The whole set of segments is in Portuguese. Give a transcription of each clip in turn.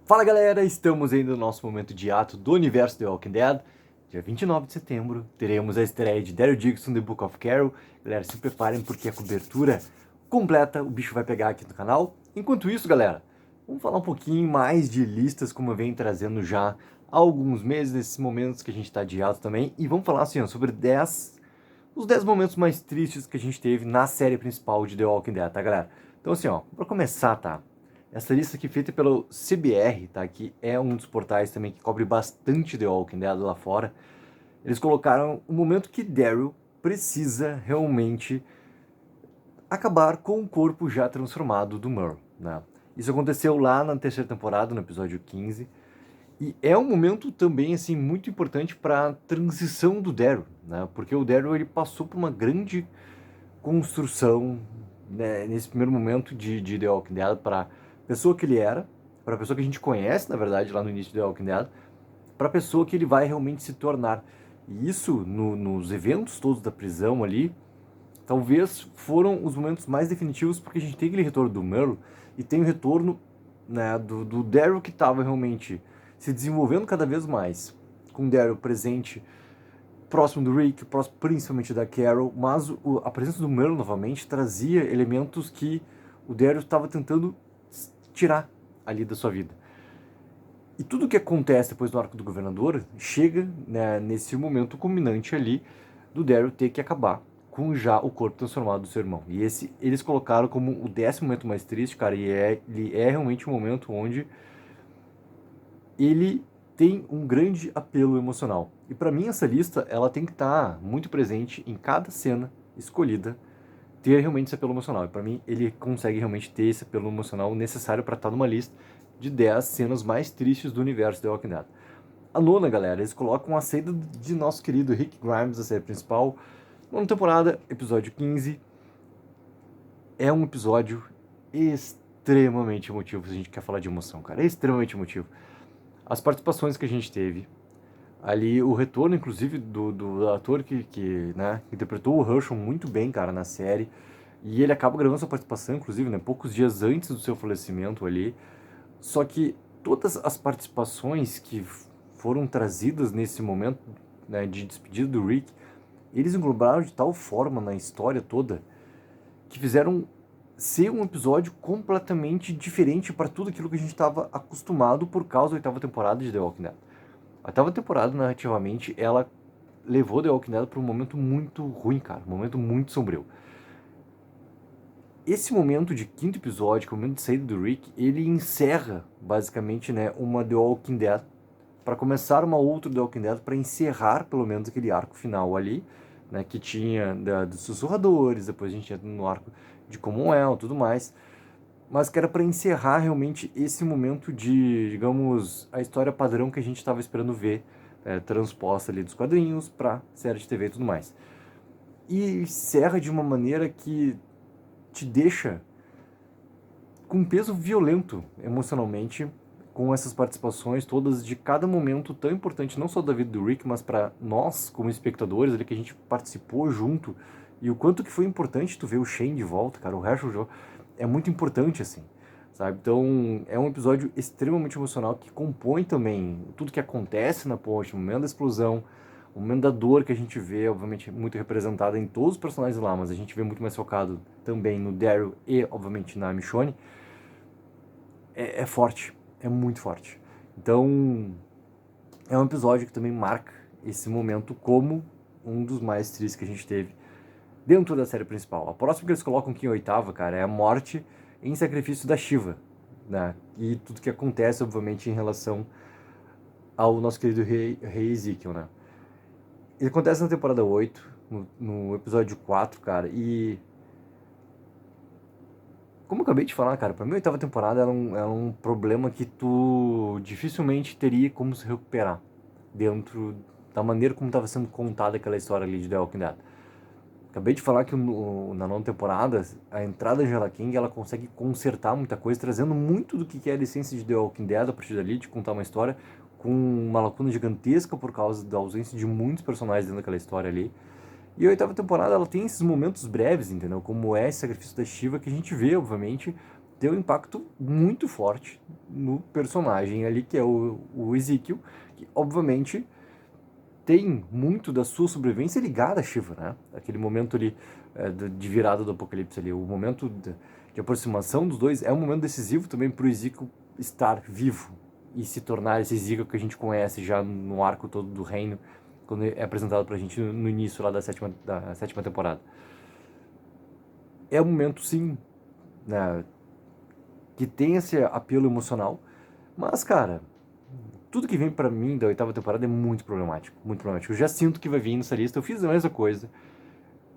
Fala galera, estamos ainda no nosso momento de ato do universo The Walking Dead. Dia 29 de setembro teremos a estreia de Daryl Dixon, The Book of Carol. Galera, se preparem porque a cobertura completa o bicho vai pegar aqui no canal. Enquanto isso, galera, vamos falar um pouquinho mais de listas, como eu venho trazendo já há alguns meses, nesses momentos que a gente está de ato também. E vamos falar assim, ó, sobre os 10 momentos mais tristes que a gente teve na série principal de The Walking Dead, tá galera? Então assim, ó, pra começar, tá? Essa lista aqui feita pelo CBR, tá? Que é um dos portais também que cobre bastante The Walking Dead lá fora. Eles colocaram o momento que Daryl precisa realmente acabar com o corpo já transformado do Merle, né? Isso aconteceu lá na terceira temporada, no episódio 15. E é um momento também, assim, muito importante para a transição do Daryl, né? Porque o Daryl, ele passou por uma grande construção, né, nesse primeiro momento de The Walking Dead, para pessoa que ele era, para a pessoa que a gente conhece, na verdade, lá no início de The Walking Dead, para a pessoa que ele vai realmente se tornar. E isso, nos eventos todos da prisão ali, talvez foram os momentos mais definitivos, porque a gente tem aquele retorno do Merle e tem o retorno, né, do Daryl que estava realmente se desenvolvendo cada vez mais, com o Daryl presente próximo do Rick, próximo principalmente da Carol, mas a presença do Merle novamente trazia elementos que o Daryl estava tentando tirar ali da sua vida. E tudo que acontece depois do arco do governador chega, né, nesse momento culminante ali do Daryl ter que acabar com já o corpo transformado do seu irmão. E esse eles colocaram como o 10º momento mais triste, cara, e ele é realmente um momento onde ele tem um grande apelo emocional. E para mim essa lista, ela tem que estar muito presente em cada cena escolhida, ter realmente esse apelo emocional. E para mim ele consegue realmente ter esse apelo emocional necessário para estar numa lista de 10 cenas mais tristes do universo The Walking Dead. A nona, galera, eles colocam a saída de nosso querido Rick Grimes da série principal. Nona temporada, episódio 15. É um episódio extremamente emotivo, se a gente quer falar de emoção, cara. É extremamente emotivo. As participações que a gente teve, ali o retorno, inclusive, do ator que né, interpretou o Herschel muito bem, cara, na série. E ele acaba gravando sua participação, inclusive, né, poucos dias antes do seu falecimento ali. Só que todas as participações que foram trazidas nesse momento, né, de despedida do Rick, eles englobaram de tal forma na história toda que fizeram ser um episódio completamente diferente para tudo aquilo que a gente estava acostumado por causa da oitava temporada de The Walking Dead. A oitava temporada, narrativamente, ela levou The Walking Dead para um momento muito ruim, cara, um momento muito sombrio. Esse momento de quinto episódio, que é o momento de saída do Rick, ele encerra, basicamente, né, uma The Walking Dead para começar uma outra The Walking Dead, para encerrar, pelo menos, aquele arco final ali, né, que tinha dos sussurradores, depois a gente entra no arco de Commonwealth e tudo mais, mas que era para encerrar realmente esse momento de, digamos, a história padrão que a gente estava esperando ver, transposta ali dos quadrinhos para série de TV e tudo mais. E encerra de uma maneira que te deixa com um peso violento emocionalmente, com essas participações todas de cada momento tão importante, não só da vida do Rick, mas para nós como espectadores ali, que a gente participou junto, e o quanto que foi importante tu ver o Shane de volta, cara, o Herschel é muito importante, assim, sabe? Então é um episódio extremamente emocional que compõe também tudo que acontece na ponte, o momento da explosão, o momento da dor que a gente vê, obviamente, muito representada em todos os personagens lá, mas a gente vê muito mais focado também no Daryl e, obviamente, na Michonne. É forte, é muito forte. Então, é um episódio que também marca esse momento como um dos mais tristes que a gente teve dentro da série principal. A próxima que eles colocam aqui em oitava, cara, é a morte em sacrifício da Shiva, né? E tudo que acontece, obviamente, em relação ao nosso querido rei Ezekiel, né? Ele acontece na temporada 8, no episódio 4, cara, e como eu acabei de falar, cara, pra mim a oitava temporada era um problema que tu dificilmente teria como se recuperar dentro da maneira como estava sendo contada aquela história ali de The Walking Dead. Acabei de falar que na nona temporada, a entrada de Angela King, ela consegue consertar muita coisa, trazendo muito do que é a essência de The Walking Dead a partir dali, de contar uma história com uma lacuna gigantesca por causa da ausência de muitos personagens dentro daquela história ali. E a oitava temporada, ela tem esses momentos breves, entendeu? Como é esse sacrifício da Shiva, que a gente vê, obviamente, deu um impacto muito forte no personagem ali, que é o Ezekiel, que obviamente tem muito da sua sobrevivência ligada a Shiva, né? Aquele momento ali de virada do apocalipse ali, o momento de aproximação dos dois é um momento decisivo também para o Ezekiel estar vivo e se tornar esse Ezekiel que a gente conhece já no arco todo do reino, quando é apresentado pra gente no início lá da sétima temporada. É um momento, sim, né, que tem esse apelo emocional, mas, cara, tudo que vem pra mim da oitava temporada é muito problemático, muito problemático. Eu já sinto que vai vir nessa lista, eu fiz a mesma coisa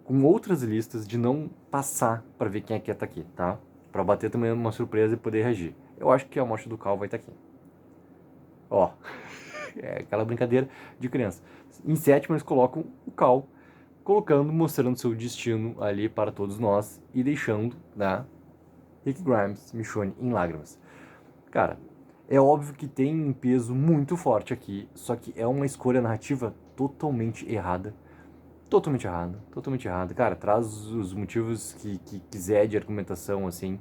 com outras listas de não passar pra ver quem é que tá aqui, tá? Pra bater também uma surpresa e poder reagir. Eu acho que a morte do Cal vai estar aqui. Ó, é aquela brincadeira de criança. Em sétimo eles colocam o Cal, colocando, mostrando seu destino ali para todos nós e deixando, né, Rick Grimes, Michonne em lágrimas. Cara, é óbvio que tem um peso muito forte aqui, só que é uma escolha narrativa totalmente errada. Totalmente errada, totalmente errada. Cara, traz os motivos que quiser de argumentação, assim,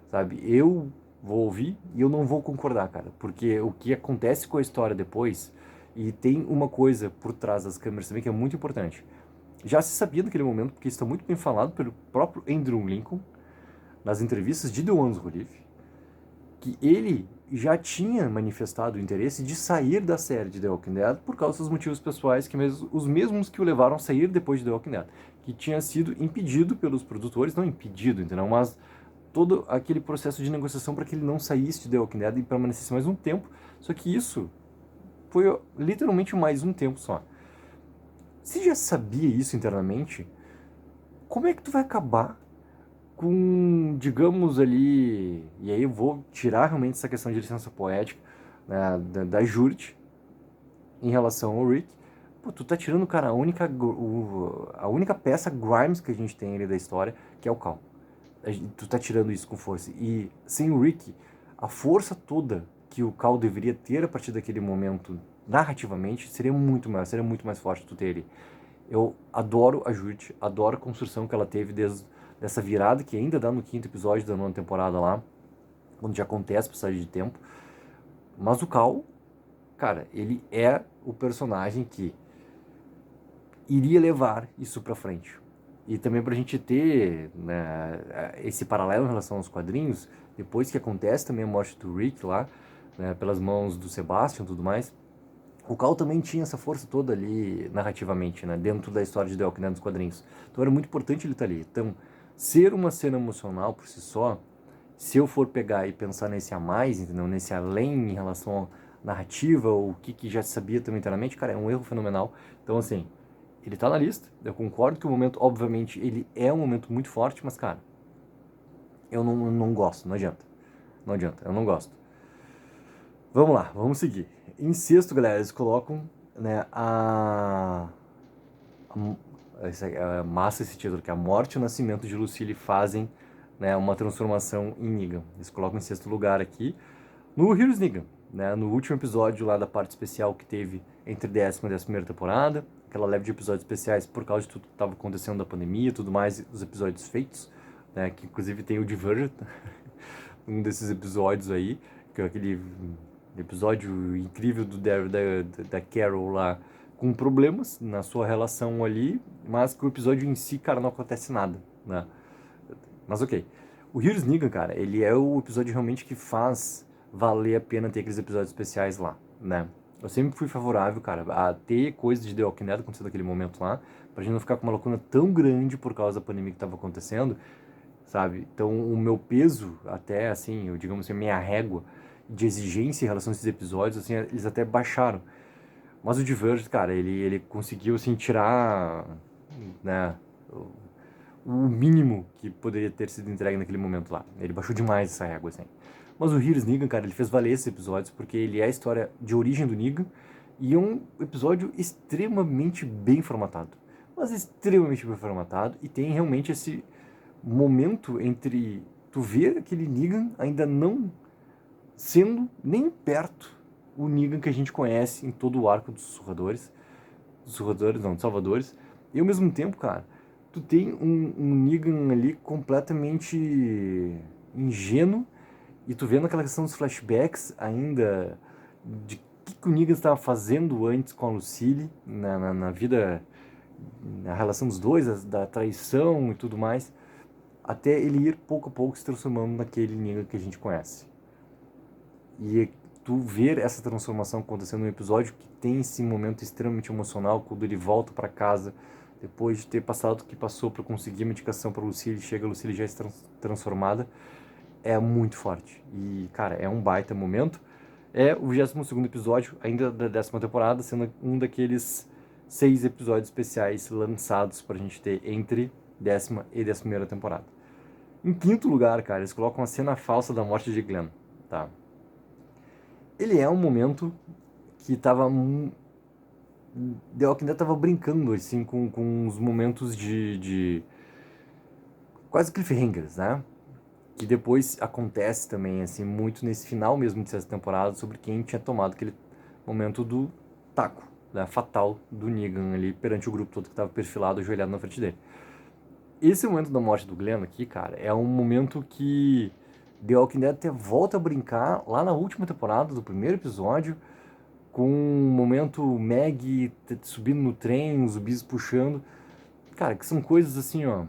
sabe? Eu vou ouvir e eu não vou concordar, cara, porque o que acontece com a história depois, e tem uma coisa por trás das câmeras também que é muito importante. Já se sabia naquele momento, porque isso está muito bem falado pelo próprio Andrew Lincoln, nas entrevistas de The Ones Who Live, que ele já tinha manifestado o interesse de sair da série de The Walking Dead por causa dos motivos pessoais, os mesmos que o levaram a sair depois de The Walking Dead, que tinha sido impedido pelos produtores, não impedido, entendeu? Mas todo aquele processo de negociação para que ele não saísse de The Walking Dead e permanecesse mais um tempo, só que isso foi literalmente mais um tempo só. Se já sabia isso internamente, como é que tu vai acabar com, digamos ali, e aí eu vou tirar realmente essa questão de licença poética, né, da Judith em relação ao Rick. Pô, tu tá tirando, cara, a única peça Grimes que a gente tem ali da história, que é o Cal. Tu tá tirando isso com força. E sem o Rick, a força toda que o Cal deveria ter a partir daquele momento, narrativamente, seria muito mais forte tu ter ele. Eu adoro a Judith, adoro a construção que ela teve desde dessa virada, que ainda dá no quinto episódio da nona temporada lá, onde já acontece a passagem de tempo. Mas o Cal, cara, ele é o personagem que iria levar isso pra frente. E também pra gente ter, né, esse paralelo em relação aos quadrinhos, depois que acontece também a morte do Rick lá, né, pelas mãos do Sebastian e tudo mais, o Cal também tinha essa força toda ali narrativamente, né, dentro da história de The Walking Dead nos quadrinhos. Então era muito importante ele estar ali. Então, ser uma cena emocional por si só, se eu for pegar e pensar nesse a mais, entendeu? Nesse além em relação à narrativa, ou o que já se sabia também internamente, cara, é um erro fenomenal. Então, assim, ele tá na lista, eu concordo que o momento, obviamente, ele é um momento muito forte, mas, cara, eu não gosto, não adianta. Não adianta, eu não gosto. Vamos lá, vamos seguir. Em sexto, galera, eles colocam, né, é massa esse título, que a morte e o nascimento de Lucille fazem, né, uma transformação em Negan. Eles colocam em sexto lugar aqui, no Heroes Negan, né, no último episódio lá da parte especial que teve entre décima e 11ª temporada, aquela leve de episódios especiais por causa de tudo que estava acontecendo da pandemia e tudo mais, os episódios feitos, né, que inclusive tem o Divergent, um desses episódios aí, que é aquele episódio incrível da Carol lá, com problemas na sua relação ali, mas que o episódio em si, cara, não acontece nada, né? Mas ok. O Heroes Negan, cara, ele é o episódio realmente que faz valer a pena ter aqueles episódios especiais lá, né? Eu sempre fui favorável, cara, a ter coisa de The Walking Dead acontecendo naquele momento lá, pra gente não ficar com uma lacuna tão grande por causa da pandemia que tava acontecendo, sabe? Então o meu peso, até assim, eu digamos assim, a minha régua de exigência em relação a esses episódios, assim, eles até baixaram. Mas o Diverge, cara, ele conseguiu, assim, tirar, né, o mínimo que poderia ter sido entregue naquele momento lá. Ele baixou demais essa régua, assim. Mas o Heroes Negan, cara, ele fez valer esses episódios porque ele é a história de origem do Negan e é um episódio extremamente bem formatado. Mas extremamente bem formatado e tem realmente esse momento entre tu ver aquele Negan ainda não sendo nem perto o Negan que a gente conhece em todo o arco dos Sussurradores não, dos Salvadores, e ao mesmo tempo, cara, tu tem um Negan ali completamente ingênuo, e tu vendo aquela questão dos flashbacks ainda, de que o Negan estava fazendo antes com a Lucille, na vida, na relação dos dois, da traição e tudo mais, até ele ir pouco a pouco se transformando naquele Negan que a gente conhece. E tu ver essa transformação acontecendo no episódio, que tem esse momento extremamente emocional, quando ele volta para casa, depois de ter passado o que passou para conseguir a medicação para Lucille, chega a Lucille já está transformada, é muito forte. E, cara, é um baita momento. É o 22º episódio, ainda da 10ª temporada, sendo um daqueles 6 episódios especiais lançados pra gente ter entre 10ª e 11ª temporada. Em quinto lugar, cara, eles colocam a cena falsa da morte de Glenn, tá? Ele é um momento que tava... The Walking Dead tava brincando, assim, com os momentos de quase cliffhangers, né? Que depois acontece também, assim, muito nesse final mesmo de sexta temporada, sobre quem tinha tomado aquele momento do taco, né, fatal do Negan ali perante o grupo todo que estava perfilado, ajoelhado na frente dele. Esse momento da morte do Glenn aqui, cara, é um momento que The Walking Dead até volta a brincar lá na última temporada, do primeiro episódio, com um momento Maggie subindo no trem, os zumbis puxando. Cara, que são coisas assim, ó,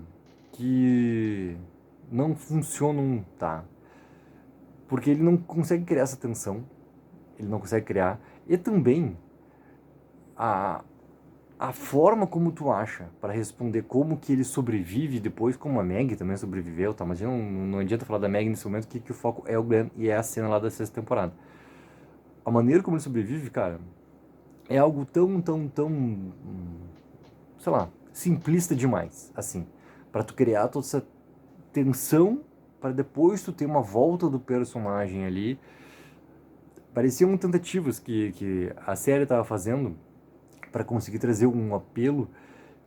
que não funcionam, tá? Porque ele não consegue criar essa tensão, ele não consegue criar, e também a, a forma como tu acha para responder como que ele sobrevive depois, como a Maggie também sobreviveu, tá? Mas não adianta falar da Maggie nesse momento, que o foco é o Glenn e é a cena lá da sexta temporada. A maneira como ele sobrevive, cara, é algo tão, sei lá, simplista demais, assim, para tu criar toda essa tensão, para depois tu ter uma volta do personagem ali. Pareciam tentativas que a série estava fazendo para conseguir trazer um apelo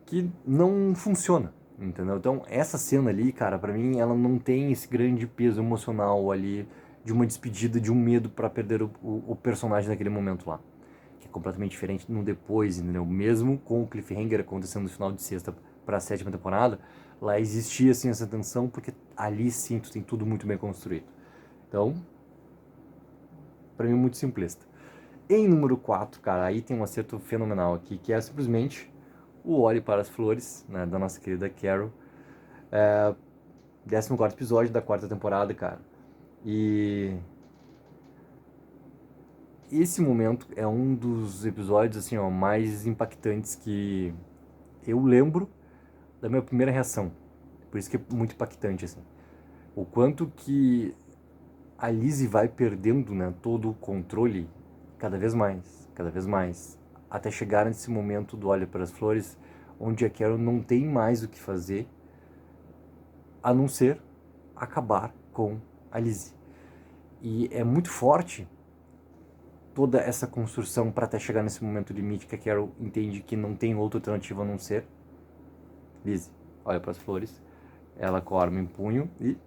que não funciona, entendeu? Então, essa cena ali, cara, para mim, ela não tem esse grande peso emocional ali de uma despedida, de um medo para perder o personagem naquele momento lá. Que é completamente diferente no depois, entendeu? Mesmo com o cliffhanger acontecendo no final de sexta para a sétima temporada, lá existia, assim, essa tensão, porque ali, sim, tu tem tudo muito bem construído. Então, para mim, é muito simplista. Em número 4, cara, aí tem um acerto fenomenal aqui, que é simplesmente o Olhe para as Flores, né, da nossa querida Carol. 14º episódio da 4ª temporada, cara. E esse momento é um dos episódios, assim, ó, mais impactantes que eu lembro da minha primeira reação. Por isso que é muito impactante, assim. O quanto que a Lizzie vai perdendo, né, todo o controle cada vez mais, até chegar nesse momento do Olha para as Flores, onde a Carol não tem mais o que fazer a não ser acabar com a Lizzie. E é muito forte toda essa construção para até chegar nesse momento limite que a Carol entende que não tem outra alternativa a não ser Lizzie. Olha para as flores, ela com a arma em punho e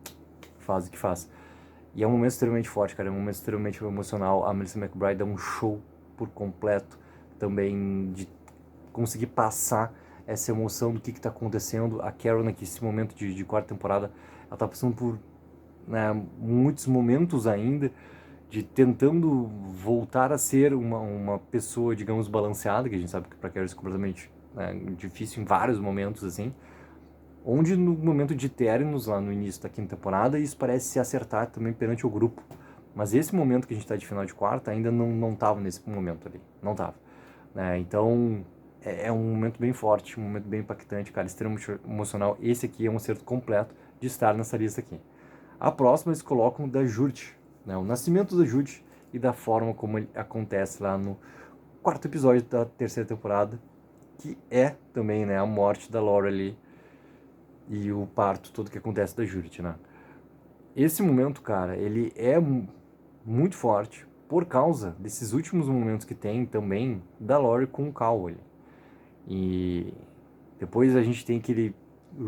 faz o que faz. E é um momento extremamente forte, cara, é um momento extremamente emocional. A Melissa McBride dá um show por completo também de conseguir passar essa emoção do que está acontecendo. A Carol, nesse momento de 4ª temporada, ela está passando por, né, muitos momentos ainda de tentando voltar a ser uma pessoa, digamos, balanceada, que a gente sabe que para Carol isso é completamente, né, difícil em vários momentos, assim, onde no momento de términos, lá no início da 5ª temporada, isso parece se acertar também perante o grupo. Mas esse momento que a gente está de final de 4ª ainda não estava nesse momento ali, não estava. Né? Então, é um momento bem forte, um momento bem impactante, cara, extremamente emocional. Esse aqui é um acerto completo de estar nessa lista aqui. A próxima eles colocam da Judy, né? O nascimento da Judy e da forma como ele acontece lá no 4º episódio da 3ª temporada, que é também, né, a morte da Laura ali e o parto todo que acontece da Judy, né? Esse momento, cara, ele é muito forte por causa desses últimos momentos que tem também da Lori com o Cal ali. E depois a gente tem aquele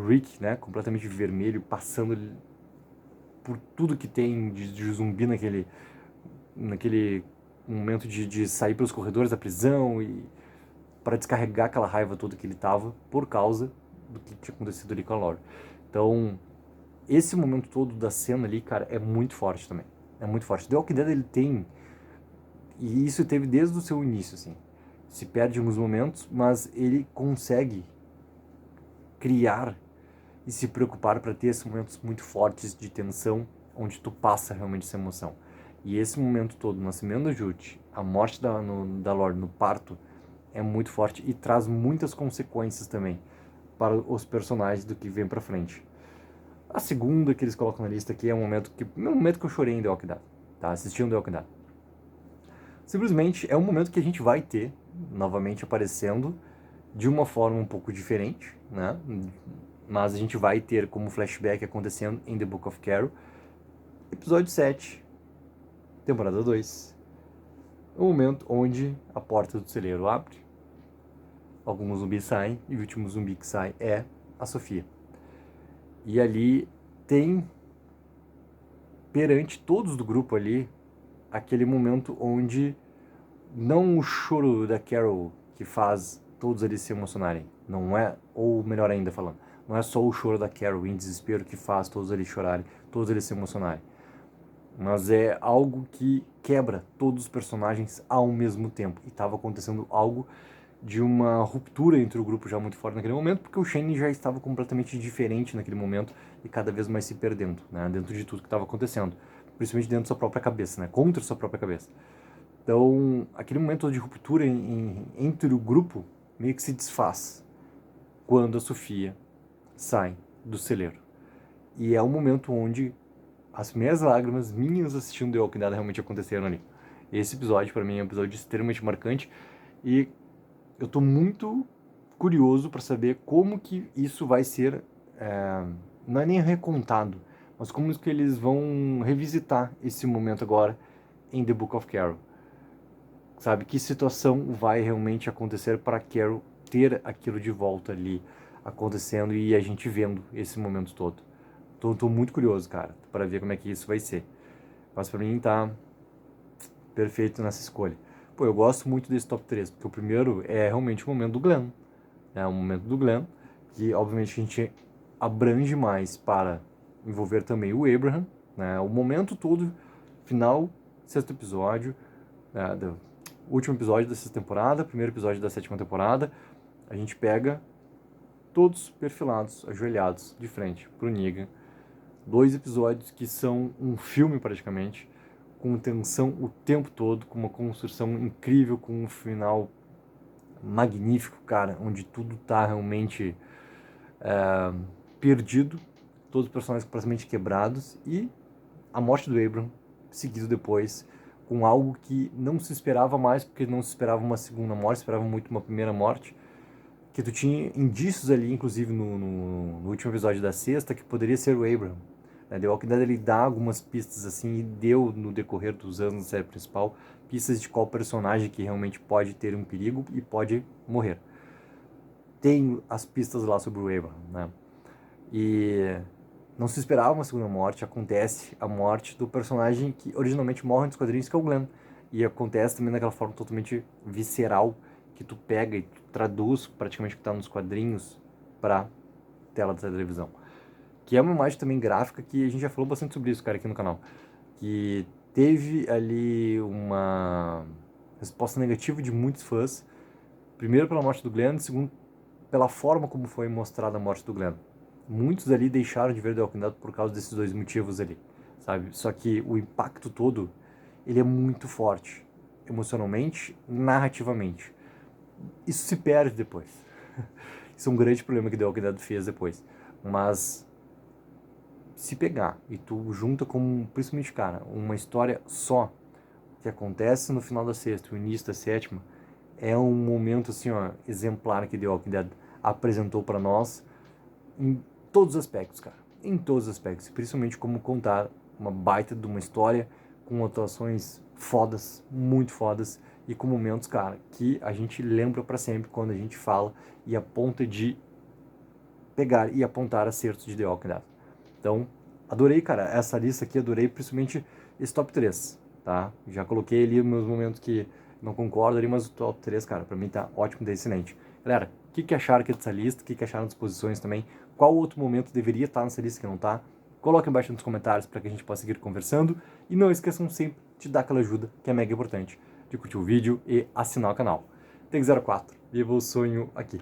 Rick, né, completamente vermelho, passando por tudo que tem de zumbi naquele momento de sair pelos corredores da prisão e para descarregar aquela raiva toda que ele tava por causa do que tinha acontecido ali com a Lori. Então, esse momento todo da cena ali, cara, é muito forte também. É muito forte. The Walking Dead, ele tem... E isso teve desde o seu início, assim. Se perde em alguns momentos, mas ele consegue criar e se preocupar para ter esses momentos muito fortes de tensão, onde tu passa realmente essa emoção. E esse momento todo, o nascimento da Jute, a morte da Lorde no parto, é muito forte e traz muitas consequências também para os personagens do que vem pra frente. A segunda que eles colocam na lista aqui é o momento que eu chorei em The Walking Dead, tá? Assistindo The Walking Dead. Simplesmente é um momento que a gente vai ter novamente aparecendo de uma forma um pouco diferente, né? Mas a gente vai ter como flashback acontecendo em The Book of Carol, episódio 7, temporada 2. O momento onde a porta do celeiro abre, alguns zumbis saem, e o último zumbi que sai é a Sofia. E ali tem, perante todos do grupo ali, aquele momento onde não o choro da Carol que faz todos eles se emocionarem, não é, ou melhor ainda falando, não é só o choro da Carol em desespero que faz todos eles chorarem, todos eles se emocionarem, mas é algo que quebra todos os personagens ao mesmo tempo. E estava acontecendo algo de uma ruptura entre o grupo já muito forte naquele momento, porque o Shane já estava completamente diferente naquele momento e cada vez mais se perdendo, né, dentro de tudo que estava acontecendo, principalmente dentro da sua própria cabeça, né, contra a sua própria cabeça. Então, aquele momento de ruptura entre o grupo meio que se desfaz quando a Sofia sai do celeiro. E é um momento onde as minhas lágrimas, minhas assistindo The Walking Dead, realmente aconteceram ali. Esse episódio, pra mim, é um episódio extremamente marcante e eu tô muito curioso para saber como que isso vai ser, não é nem recontado, mas como que eles vão revisitar esse momento agora em The Book of Carol. Sabe, que situação vai realmente acontecer para Carol ter aquilo de volta ali acontecendo e a gente vendo esse momento todo. Tô muito curioso, cara, para ver como é que isso vai ser. Mas pra mim tá perfeito nessa escolha. Pô, eu gosto muito desse top 3, porque o primeiro é realmente o momento do Glenn. É o momento do Glenn, que obviamente a gente abrange mais para envolver também o Abraham, né? O momento todo, final, sexto episódio, né, do último episódio da sexta temporada, primeiro episódio da sétima temporada, a gente pega todos perfilados, ajoelhados, de frente pro Negan. 2 episódios que são um filme praticamente, com tensão o tempo todo, com uma construção incrível, com um final magnífico, cara, onde tudo tá realmente perdido, todos os personagens completamente quebrados, e a morte do Abraham, seguido depois, com algo que não se esperava mais, porque não se esperava uma segunda morte, se esperava muito uma primeira morte, que tu tinha indícios ali, inclusive no último episódio da sexta, que poderia ser o Abraham. The Walking Dead, ele dá algumas pistas assim, e deu no decorrer dos anos da série principal, pistas de qual personagem que realmente pode ter um perigo e pode morrer. Tem as pistas lá sobre o Abraham, né? E não se esperava uma segunda morte, acontece a morte do personagem que originalmente morre nos quadrinhos, que é o Glenn. E acontece também daquela forma totalmente visceral, que tu pega e tu traduz praticamente o que está nos quadrinhos para tela da televisão. Que é uma imagem também gráfica, que a gente já falou bastante sobre isso, cara, aqui no canal. Que teve ali uma resposta negativa de muitos fãs. Primeiro pela morte do Glenn, segundo pela forma como foi mostrada a morte do Glenn. Muitos ali deixaram de ver The Walking Dead por causa desses dois motivos ali, sabe? Só que o impacto todo, ele é muito forte, emocionalmente, narrativamente. Isso se perde depois. Isso é um grande problema que The Walking Dead fez depois. Mas se pegar e tu junta com, principalmente, cara, uma história só que acontece no final da sexta, o início da sétima, é um momento assim, ó, exemplar que The Walking Dead apresentou para nós em todos os aspectos, cara. Em todos os aspectos. Principalmente como contar uma baita de uma história com atuações fodas, muito fodas, e com momentos, cara, que a gente lembra para sempre quando a gente fala e aponta de pegar e apontar acertos de The Walking Dead. Então, adorei, cara, essa lista aqui, adorei principalmente esse top 3, tá? Já coloquei ali meus momentos que não concordo ali, mas o top 3, cara, pra mim tá ótimo, tá excelente. Galera, o que acharam aqui dessa lista? O que acharam das posições também? Qual outro momento deveria estar nessa lista que não tá? Coloquem embaixo nos comentários para que a gente possa seguir conversando. E não esqueçam sempre de dar aquela ajuda, que é mega importante, de curtir o vídeo e assinar o canal. Tem 04, viva o sonho aqui.